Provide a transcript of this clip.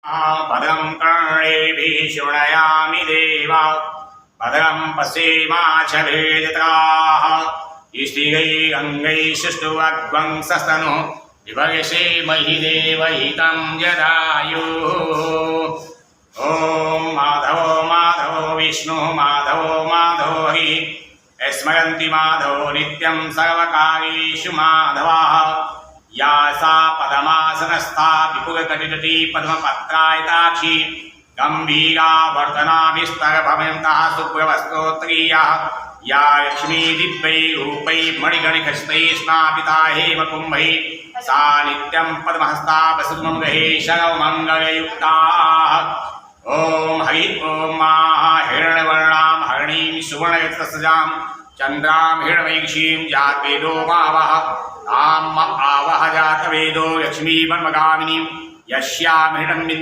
भद्रं कर्णेभिः शृणयामि देवा भद्रं पश्येमाक्षभिर्यजत्राः इष्टिगैः गङ्गैः सुष्ठुवध्वंसस्तनुः विभगसे महि देवहितं जदायुः। ॐ माधवो माधवो विष्णु माधवो माधवो हि स्मरन्ति माधवो नित्यं सर्वकार्येषु माधवः। या सा पदमासनस्था विपुलकटितटी पद्मपत्रायताक्षी गम्भीरा वर्धनाभिस्तरभवन्तः सुप्रवस्तोत्रीयः या लक्ष्मी दिव्यैः रूपैः मणिगणिखचितैः स्नापिता हेमकुम्भैः सा नित्यं पद्महस्ता वसुमङ्गले सर्वमङ्गलयुक्ता। ॐ हरि ॐ हिरण्यवर्णां हरिणीं सुवर्णयुक्तसजां चन्द्रां हिरण्यवैक्षीं जातवेदो मावः ताम् आवह जातवेदो लक्ष्मीं पद्मगामिनीं यस्यां हिरण्यं विन्दे